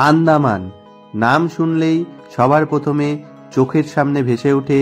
আন্দামান নাম শুনলেই সবার প্রথমে চোখের সামনে ভেসে ওঠে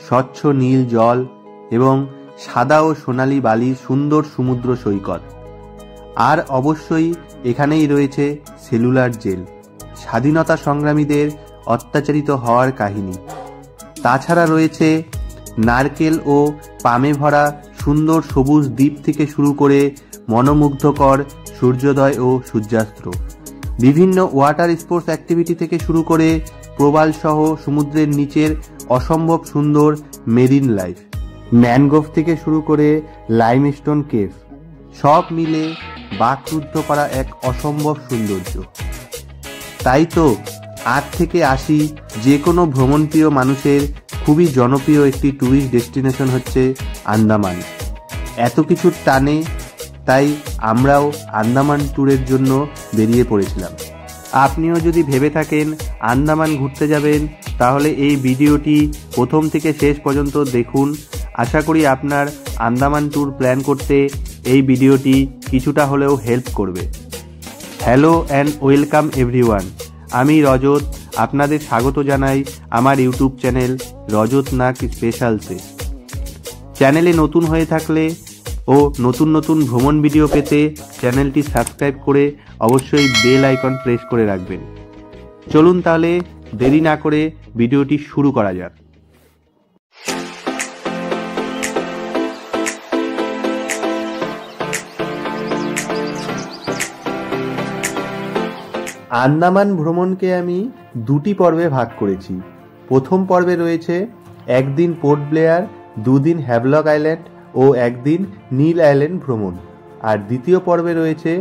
স্বচ্ছ নীল জল এবং সাদা ও সোনালী বালির সুন্দর সমুদ্র সৈকত। আর অবশ্যই এখানেই রয়েছে সেলুলার জেল, স্বাধীনতা সংগ্রামীদের অত্যাচারিত হওয়ার কাহিনী। তাছাড়া রয়েছে নারকেল ও পামে ভরা সুন্দর সবুজ দ্বীপ থেকে শুরু করে মনোমুগ্ধকর সূর্যোদয় ও সূর্যাস্ত, বিভিন্ন ওয়াটার স্পোর্টস অ্যাক্টিভিটি থেকে শুরু করে প্রবাল সহ সমুদ্রের নিচের অসম্ভব সুন্দর মেরিন লাইফ, ম্যানগ্রোভ থেকে শুরু করে লাইমস্টোন কেভ, সব মিলে বাকরুদ্ধ করা এক অসম্ভব সৌন্দর্য। তাই তো 8 থেকে 80 যে কোনো ভ্রমণপ্রিয় মানুষের খুবই জনপ্রিয় একটি ট্যুরিস্ট ডেস্টিনেশন হচ্ছে আন্দামান। এত কিছুর টানে তাই আমরাও আন্দামান ট্যুরের জন্য বেরিয়ে পড়েছিলাম। আপনিও যদি ভেবে থাকেন আন্দামান ঘুরতে যাবেন তাহলে এই ভিডিওটি প্রথম থেকে শেষ পর্যন্ত দেখুন। আশা করি আপনার আন্দামান ট্যুর প্ল্যান করতে এই ভিডিওটি কিছুটা হলেও হেল্প করবে। হ্যালো অ্যান্ড ওয়েলকাম এভরিওয়ান, আমি রজত, আপনাদের স্বাগত জানাই আমার ইউটিউব চ্যানেল রজত নাগ স্পেশালসে। চ্যানেলে নতুন হয়ে থাকলে ও নতুন নতুন ভ্রমণ ভিডিও পেতে চ্যানেলটি সাবস্ক্রাইব করে অবশ্যই বেল আইকন প্রেস করে রাখবেন। চলুন তাহলে দেরি না করে ভিডিওটি শুরু করা যাক। আন্দামান ভ্রমণকে আমি দুটি পর্বে ভাগ করেছি। প্রথম পর্বে রয়েছে একদিন পোর্ট ব্লেয়ার, 2 দিন হ্যাভলক আইল্যান্ড ও 1 দিন নীল আইল্যান্ড ভ্রমণ। আর দ্বিতীয় পর্বে রয়েছে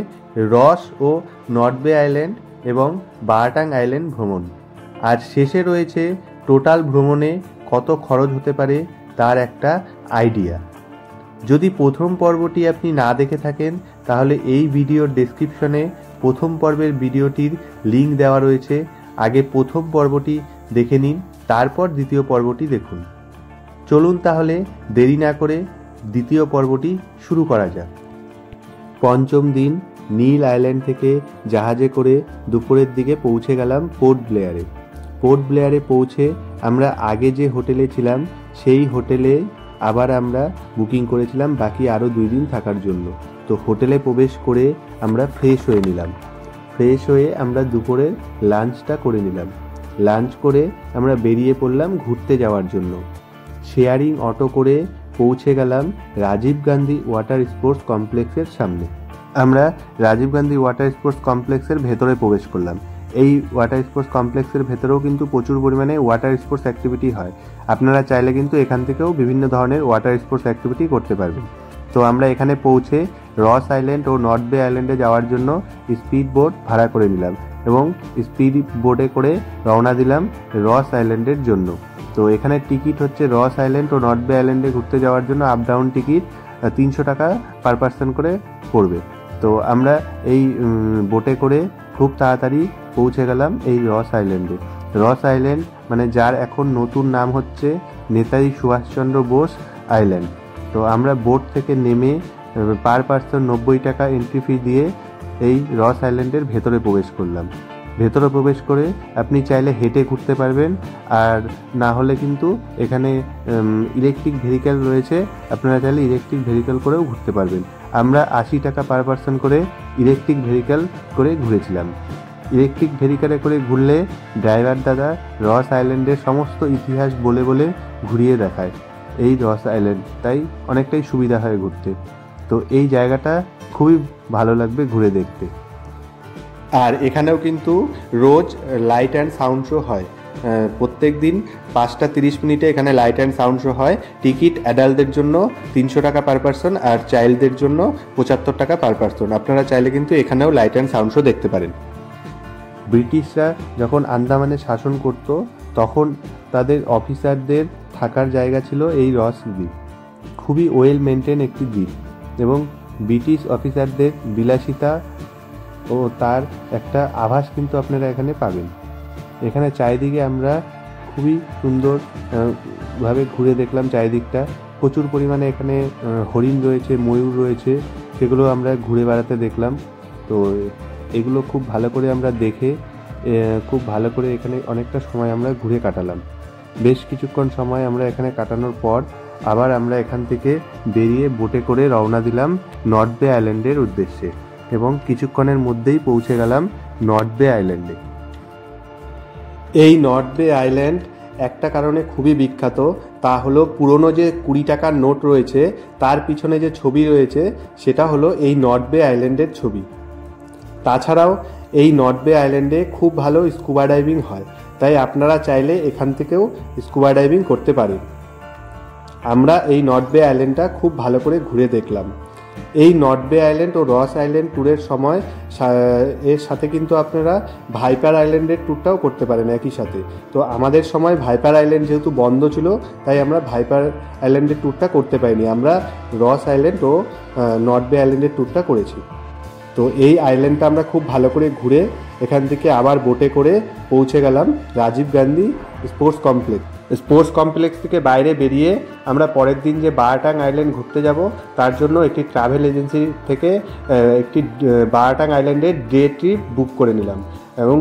রস ও নর্থ বে আইল্যান্ড এবং বারাটাং আইল্যান্ড ভ্রমণ। আর শেষে রয়েছে টোটাল ভ্রমণে কত খরচ হতে পারে তার একটা আইডিয়া। যদি প্রথম পর্বটি আপনি না দেখে থাকেন তাহলে এই ভিডিওর ডেসক্রিপশনে প্রথম পর্বের ভিডিওটির লিঙ্ক দেওয়া রয়েছে। আগে প্রথম পর্বটি দেখে নিন, তারপর দ্বিতীয় পর্বটি দেখুন। চলুন তাহলে দেরি না করে দ্বিতীয় পর্বটি শুরু করা যাক। পঞ্চম দিন নীল আইল্যান্ড থেকে জাহাজে করে দুপুরের দিকে পৌঁছে গেলাম পোর্ট ব্লেয়ারে। পোর্ট ব্লেয়ারে পৌঁছে আমরা আগে যে হোটেলে ছিলাম সেই হোটেলে আবার আমরা বুকিং করেছিলাম বাকি আরও 2 দিন থাকার জন্য। তো হোটেলে প্রবেশ করে আমরা ফ্রেশ হয়ে নিলাম। ফ্রেশ হয়ে আমরা দুপুরের লাঞ্চটা করে নিলাম। লাঞ্চ করে আমরা বেরিয়ে পড়লাম ঘুরতে যাওয়ার জন্য। শেয়ারিং অটো করে পৌঁছে গেলাম রাজীব গান্ধী ওয়াটার স্পোর্টস কমপ্লেক্সের সামনে। আমরা রাজীব গান্ধী ওয়াটার স্পোর্টস কমপ্লেক্সের ভেতরে প্রবেশ করলাম। এই ওয়াটার স্পোর্টস কমপ্লেক্সের ভেতরেও কিন্তু প্রচুর পরিমাণে ওয়াটার স্পোর্টস অ্যাক্টিভিটি হয়। আপনারা চাইলে কিন্তু এখান থেকেও বিভিন্ন ধরনের ওয়াটার স্পোর্টস অ্যাক্টিভিটি করতে পারবেন। তো আমরা এখানে পৌঁছে রস আইল্যান্ড ও নর্থ বে আইল্যান্ডে যাওয়ার জন্য স্পিড বোট ভাড়া করে নিলাম এবং স্পিড বোটে করে রওনা দিলাম রস আইল্যান্ডের জন্য। তো এখানে টিকিট হচ্ছে রস আইল্যান্ড ও নর্থ বে আইল্যান্ডে ঘুরতে যাওয়ার জন্য আপ ডাউন টিকিট 300 টাকা পার পার্সন করে পড়বে। তো আমরা এই বোটে করে খুব তাড়াতাড়ি পৌঁছে গেলাম এই রস আইল্যান্ডে। রস আইল্যান্ড মানে যার এখন নতুন নাম হচ্ছে নেতাজি সুভাষচন্দ্র বোস আইল্যান্ড। তো আমরা বোট থেকে নেমে পার পার্সন 90 টাকা এন্ট্রি ফি দিয়ে এই রস আইল্যান্ডের ভেতরে প্রবেশ করলাম। ভেতরে প্রবেশ করে আপনি চাইলে হেঁটে ঘুরতে পারবেন, আর না হলে কিন্তু এখানে ইলেকট্রিক ভেহিক্যাল রয়েছে, আপনারা চাইলে ইলেকট্রিক ভেহিক্যাল করেও ঘুরতে পারবেন। আমরা 80 টাকা পার পার্সন করে ইলেকট্রিক ভেহিক্যাল করে ঘুরেছিলাম। ইলেকট্রিক ভেহিক্যালে করে ঘুরলে ড্রাইভার দাদা রস আইল্যান্ডের সমস্ত ইতিহাস বলে বলে ঘুরিয়ে দেখায় এই রস আইল্যান্ড, তাই অনেকটাই সুবিধা হয় ঘুরতে। তো এই জায়গাটা খুবই ভালো লাগবে ঘুরে দেখতে। আর এখানেও কিন্তু রোজ লাইট অ্যান্ড সাউন্ড শো হয়। প্রত্যেক দিন 5টা 30 মিনিটে এখানে লাইট অ্যান্ড সাউন্ড শো হয়। টিকিট অ্যাডাল্টদের জন্য 300 টাকা পার পার্সন আর চাইল্ডদের জন্য 75 টাকা পার পার্সন। আপনারা চাইলে কিন্তু এখানেও লাইট অ্যান্ড সাউন্ড শো দেখতে পারেন। ব্রিটিশরা যখন আন্দামানে শাসন করত তখন তাদের অফিসারদের থাকার জায়গা ছিল এই রস দ্বীপ। খুবই ওয়েল মেনটেন একটি দ্বীপ এবং ব্রিটিশ অফিসারদের বিলাসিতা ও তার একটা আভাস কিন্তু আপনারা এখানে পাবেন। এখানে চারিদিকে আমরা খুবই সুন্দরভাবে ঘুরে দেখলাম। চারিদিকটা প্রচুর পরিমাণে এখানে হরিণ রয়েছে, ময়ূর রয়েছে, সেগুলো আমরা ঘুরে বেড়াতে দেখলাম। তো এগুলো খুব ভালো করে আমরা দেখে খুব ভালো করে এখানে অনেকটা সময় আমরা ঘুরে কাটালাম। বেশ কিছুক্ষণ সময় আমরা এখানে কাটানোর পর আবার আমরা এখান থেকে বেরিয়ে বোটে করে রওনা দিলাম নর্থ বে আইল্যান্ডের উদ্দেশ্যে এবং কিছুক্ষণের মধ্যেই পৌঁছে গেলাম নর্থ বে আইল্যান্ডে। এই নর্থ বে আইল্যান্ড একটা কারণে খুবই বিখ্যাত, তা হলো পুরনো যে 20 টাকার নোট রয়েছে তার পিছনে যে ছবি রয়েছে সেটা হলো এই নর্থ বে আইল্যান্ডের ছবি। তাছাড়াও এই নর্থ বে আইল্যান্ডে খুব ভালো স্কুবা ডাইভিং হয়, তাই আপনারা চাইলে এখান থেকেও স্কুবা ডাইভিং করতে পারেন। আমরা এই নর্থ বে আইল্যান্ডটা খুব ভালো করে ঘুরে দেখলাম। এই নর্থ বে আইল্যান্ড ও রস আইল্যান্ড ট্যুরের সময় এর সাথে কিন্তু আপনারা ভাইপার আইল্যান্ডের ট্যুরটাও করতে পারেন একই সাথে। তো আমাদের সময় ভাইপার আইল্যান্ড যেহেতু বন্ধ ছিল তাই আমরা ভাইপার আইল্যান্ডের ট্যুরটা করতে পারিনি, আমরা রস আইল্যান্ড ও নর্থ বে আইল্যান্ডের ট্যুরটা করেছি। তো এই আইল্যান্ডটা আমরা খুব ভালো করে ঘুরে এখান থেকে আবার বোটে করে পৌঁছে গেলাম রাজীব গান্ধী স্পোর্টস কমপ্লেক্স থেকে বাইরে বেরিয়ে আমরা পরের দিন যে বারাটাং আইল্যান্ড ঘুরতে যাব তার জন্য একটি ট্রাভেল এজেন্সি থেকে একটি বারাটাং আইল্যান্ডের ডে ট্রিপ বুক করে নিলাম এবং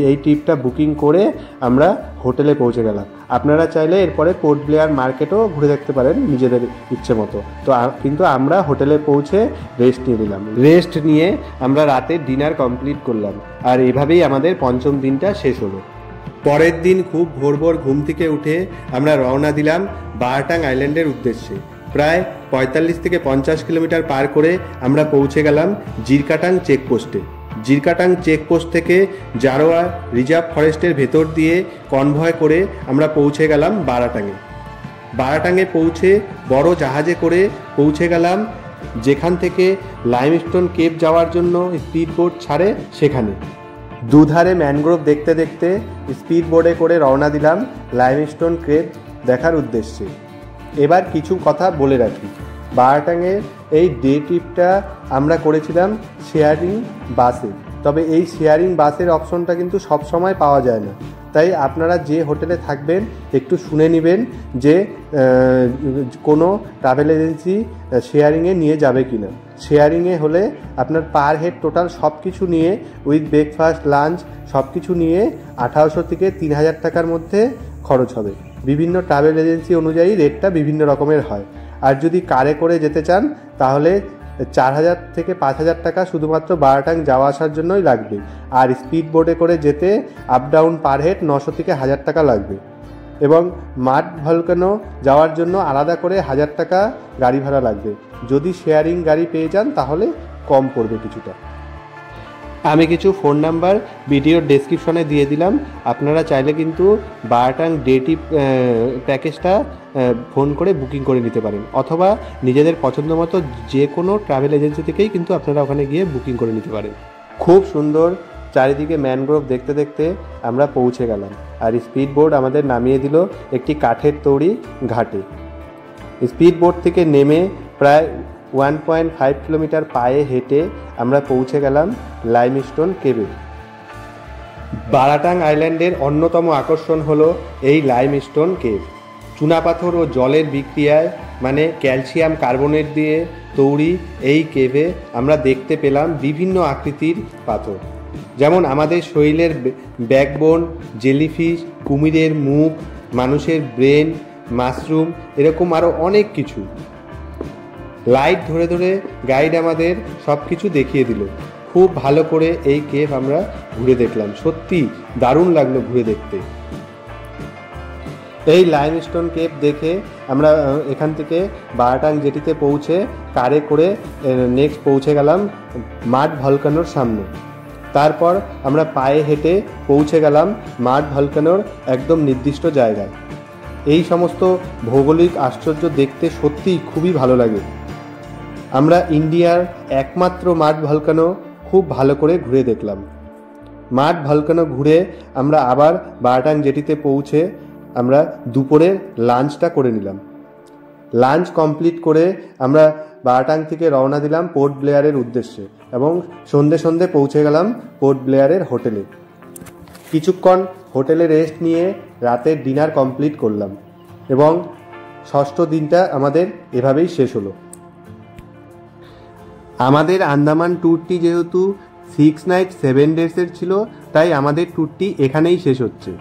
এই ট্রিপটা বুকিং করে আমরা হোটেলে পৌঁছে গেলাম। আপনারা চাইলে এরপরে পোর্ট ব্লেয়ার মার্কেটও ঘুরে দেখতে পারেন নিজেদের ইচ্ছে মতো। তো কিন্তু আমরা হোটেলে পৌঁছে রেস্ট নিয়ে নিলাম। রেস্ট নিয়ে আমরা রাতের ডিনার কমপ্লিট করলাম আর এভাবেই আমাদের পঞ্চম দিনটা শেষ হলো। পরের দিন খুব ভোর ঘুম থেকে উঠে আমরা রওনা দিলাম বারাটাং আইল্যান্ডের উদ্দেশ্যে। প্রায় 45 থেকে 50 কিলোমিটার পার করে আমরা পৌঁছে গেলাম জিরকাটাং চেকপোস্টে। জিরকাটাং চেকপোস্ট থেকে জারোয়া রিজার্ভ ফরেস্টের ভেতর দিয়ে কনভয় করে আমরা পৌঁছে গেলাম বারাটাঙে। বারাটাঙে পৌঁছে বড় জাহাজে করে পৌঁছে গেলাম যেখান থেকে লাইমস্টোন কেভ যাওয়ার জন্য স্পিড বোট ছাড়ে সেখানে। দুধারে ম্যানগ্রোভ দেখতে দেখতে স্পিড বোটে করে রওনা দিলাম লাইমস্টোন কেভ দেখার উদ্দেশ্যে। এবার কিছু কথা বলে রাখি, বারাটাঙের এই ডে ট্রিপটা আমরা করেছিলাম শেয়ারিং বাসে, তবে এই শেয়ারিং বাসের অপশনটা কিন্তু সব সময় পাওয়া যায় না, তাই আপনারা যে হোটেলে থাকবেন একটু শুনে নেবেন যে কোনো ট্রাভেল এজেন্সি শেয়ারিংয়ে নিয়ে যাবে কি না। শেয়ারিংয়ে হলে আপনার পার হেড টোটাল সব কিছু নিয়ে উইথ ব্রেকফাস্ট লাঞ্চ সব কিছু নিয়ে 1800 থেকে 3000 টাকার মধ্যে খরচ হবে। বিভিন্ন ট্রাভেল এজেন্সি অনুযায়ী রেটটা বিভিন্ন রকমের হয়। আর যদি কারে করে যেতে চান তাহলে 4000 থেকে 5000 টাকা শুধুমাত্র বারাটাং যাওয়া আসার জন্যই লাগবে, আর স্পিড বোটে করে যেতে আপ ডাউন পার হেড 900 থেকে 1000 টাকা লাগবে এবং মাড ভলকানো যাওয়ার জন্য আলাদা করে 1000 টাকা গাড়ি ভাড়া লাগবে। যদি শেয়ারিং গাড়ি পেয়ে যান তাহলে কম পড়বে কিছুটা। আমি কিছু ফোন নাম্বার ভিডিওর ডেসক্রিপশনে দিয়ে দিলাম, আপনারা চাইলে কিন্তু বারাটাং ডে ট্রিপ প্যাকেজটা ফোন করে বুকিং করে নিতে পারেন, অথবা নিজেদের পছন্দ মতো যে কোনো ট্রাভেল এজেন্সি থেকেই কিন্তু আপনারা ওখানে গিয়ে বুকিং করে নিতে পারেন। খুব সুন্দর চারিদিকে ম্যানগ্রোভ দেখতে দেখতে আমরা পৌঁছে গেলাম আর স্পিড বোট আমাদের নামিয়ে দিল একটি কাঠের তৈরি ঘাটে। স্পিড বোট থেকে নেমে প্রায় 1.5 কিলোমিটার পায়ে হেঁটে আমরা পৌঁছে গেলাম লাইমস্টোন কেভে। বারাটাং আইল্যান্ডের অন্যতম আকর্ষণ হলো এই লাইমস্টোন কেভ। চুনাপাথর ও জলের বিক্রিয়ায় মানে ক্যালসিয়াম কার্বনেট দিয়ে তৈরি এই কেভে আমরা দেখতে পেলাম বিভিন্ন আকৃতির পাথর, যেমন আমাদের শরীরের ব্যাকবোন, জেলিফিশ, কুমিরের মুখ, মানুষের ব্রেন, মাশরুম, এরকম আরও অনেক কিছু। লাইট ধরে ধরে গাইড আমাদের সব কিছু দেখিয়ে দিল। খুব ভালো করে এই কেভ আমরা ঘুরে দেখলাম, সত্যি দারুণ লাগলো ঘুরে দেখতে। এই লাইমস্টোন কেভ দেখে আমরা এখান থেকে বারাটাং জেটিতে পৌঁছে কারে করে নেক্সট পৌঁছে গেলাম মাড ভলকানোর সামনে। তারপর আমরা পায়ে হেঁটে পৌঁছে গেলাম মাড ভলকানোর একদম নির্দিষ্ট জায়গায়। এই সমস্ত ভৌগোলিক আশ্চর্য দেখতে সত্যিই খুবই ভালো লাগে। আমরা ইন্ডিয়ার একমাত্র মাড ভলকানো খুব ভালো করে ঘুরে দেখলাম। মাড ভলকানো ঘুরে আমরা আবার বারাটাং জেটিতে পৌঁছে আমরা দুপুরের লাঞ্চটা করে নিলাম। লাঞ্চ কমপ্লিট করে আমরা বারাটাং থেকে রওনা দিলাম পোর্ট ব্লেয়ারের উদ্দেশ্যে এবং সন্ধে সন্ধে পৌঁছে গেলাম পোর্ট ব্লেয়ারের হোটেলে। কিছুক্ষণ হোটেলে রেস্ট নিয়ে রাতের ডিনার কমপ্লিট করলাম এবং ষষ্ঠ দিনটা আমাদের এভাবেই শেষ হলো। আমাদের আন্দামান ট্যুরটি যেহেতু 6 নাইট 7 ডেজের ছিল, তাই আমাদের ট্যুরটি এখানেই শেষ হচ্ছে।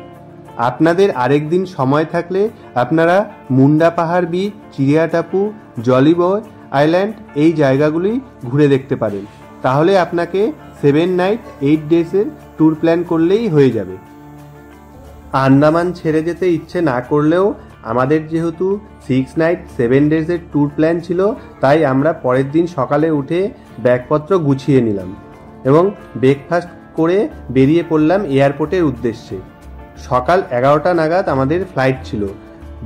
আপনাদের আরেক দিন সময় থাকলে আপনারা মুন্ডা পাহাড় বিচ, চিড়িয়া টাপু, জলি বয় আইল্যান্ড এই জায়গাগুলি ঘুরে দেখতে পারেন। তাহলে আপনাকে 7 নাইট 8 ডেজের ট্যুর প্ল্যান করলেই হয়ে যাবে। আন্দামান ছেড়ে যেতে ইচ্ছে না করলেও আমাদের যেহেতু 6 নাইট 7 ডেজের ট্যুর প্ল্যান ছিল, তাই আমরা পরের দিন সকালে উঠে ব্যাগপত্র গুছিয়ে নিলাম এবং ব্রেকফাস্ট করে বেরিয়ে পড়লাম এয়ারপোর্টের উদ্দেশ্যে। সকাল 11টা নাগাদ আমাদের ফ্লাইট ছিল।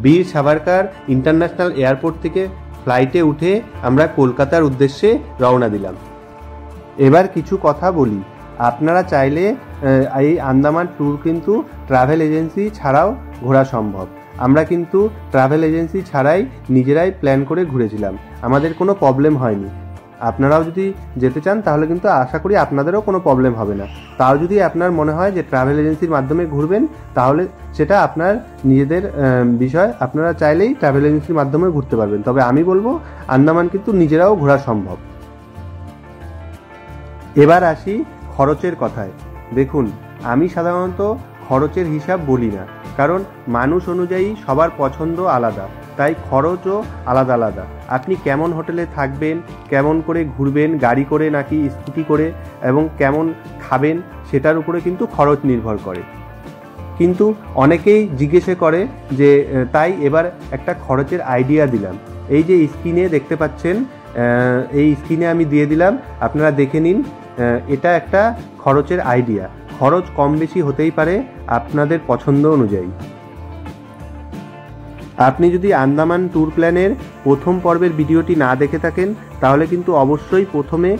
বীর সাভারকার ইন্টারন্যাশনাল এয়ারপোর্ট থেকে ফ্লাইটে উঠে আমরা কলকাতার উদ্দেশ্যে রওনা দিলাম। এবার কিছু কথা বলি। আপনারা চাইলে এই আন্দামান ট্যুর কিন্তু ট্রাভেল এজেন্সি ছাড়াও ঘোরা সম্ভব। আমরা কিন্তু ট্রাভেল এজেন্সি ছাড়াই নিজেরাই প্ল্যান করে ঘুরেছিলাম, আমাদের কোনো প্রবলেম হয়নি। আপনারাও যদি যেতে চান তাহলে কিন্তু আশা করি আপনাদেরও কোনো প্রবলেম হবে না। তাও যদি আপনার মনে হয় যে ট্রাভেল এজেন্সির মাধ্যমে ঘুরবেন, তাহলে সেটা আপনার নিজেদের বিষয়, আপনারা চাইলেই ট্রাভেল এজেন্সির মাধ্যমে ঘুরতে পারবেন। তবে আমি বলবো আন্দামান কিন্তু নিজেরাও ঘোরা সম্ভব। এবার আসি খরচের কথায়। দেখুন, আমি সাধারণত খরচের হিসাব বলি না, কারণ মানুষ অনুযায়ী সবার পছন্দ আলাদা, তাই খরচও আলাদা আলাদা। আপনি কেমন হোটেলে থাকবেন, কেমন করে ঘুরবেন, গাড়ি করে নাকি স্কুটি করে, এবং কেমন খাবেন, সেটার উপরে কিন্তু খরচ নির্ভর করে। কিন্তু অনেকেই জিজ্ঞেস করে যে তাই এবার একটা খরচের আইডিয়া দিলাম। এই যে স্ক্রিনে দেখতে পাচ্ছেন, এই স্ক্রিনে আমি দিয়ে দিলাম, আপনারা দেখে নিন। এটা একটা খরচের আইডিয়া। খরচ কম বেশি হতেই পারে আপনাদের পছন্দ অনুযায়ী। আপনি যদি আন্দামান ট্যুর প্ল্যানের প্রথম পর্বের ভিডিওটি না দেখে থাকেন, তাহলে কিন্তু অবশ্যই প্রথমে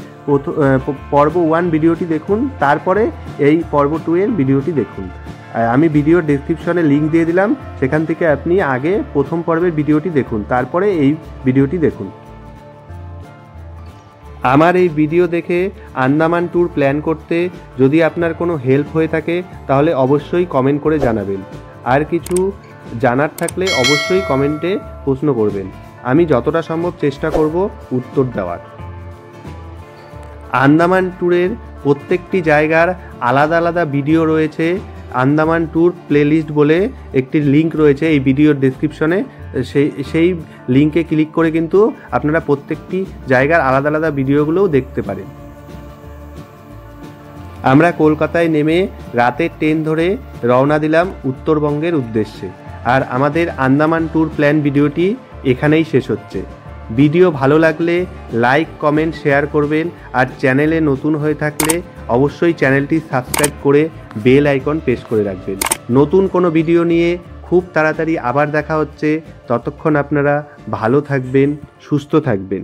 পর্ব 1 ভিডিওটি দেখুন, তারপরে এই পর্ব 2 এর ভিডিওটি দেখুন। আমি ভিডিওর ডেসক্রিপশনে লিঙ্ক দিয়ে দিলাম, সেখান থেকে আপনি আগে প্রথম পর্বের ভিডিওটি দেখুন, তারপরে এই ভিডিওটি দেখুন। আমার এই ভিডিও দেখে আন্দামান ট্যুর প্ল্যান করতে যদি আপনার কোনো হেল্প হয়ে থাকে, তাহলে অবশ্যই কমেন্ট করে জানাবেন। আর কিছু জানার থাকলে অবশ্যই কমেন্টে প্রশ্ন করবেন, আমি যতটা সম্ভব চেষ্টা করব উত্তর দেওয়ার। আন্দামান ট্যুরের প্রত্যেকটি জায়গার আলাদা আলাদা ভিডিও রয়েছে। আন্দামান ট্যুর প্লেলিস্ট বলে একটি লিঙ্ক রয়েছে এই ভিডিওর ডেসক্রিপশনে, সেই লিঙ্কে ক্লিক করে কিন্তু আপনারা প্রত্যেকটি জায়গার আলাদা আলাদা ভিডিওগুলোও দেখতে পারেন। আমরা কলকাতায় নেমে রাতের ট্রেন ধরে রওনা দিলাম উত্তরবঙ্গের উদ্দেশ্যে। আর আমাদের আন্দামান ট্যুর প্ল্যান ভিডিওটি এখানেই শেষ হচ্ছে। ভিডিও ভালো লাগলে লাইক, কমেন্ট, শেয়ার করবেন। আর চ্যানেলে নতুন হয়ে থাকলে অবশ্যই চ্যানেলটি সাবস্ক্রাইব করে বেল আইকন প্রেস করে রাখবেন। নতুন কোনো ভিডিও নিয়ে খুব তাড়াতাড়ি আবার দেখা হচ্ছে। ততক্ষণ আপনারা ভালো থাকবেন, সুস্থ থাকবেন।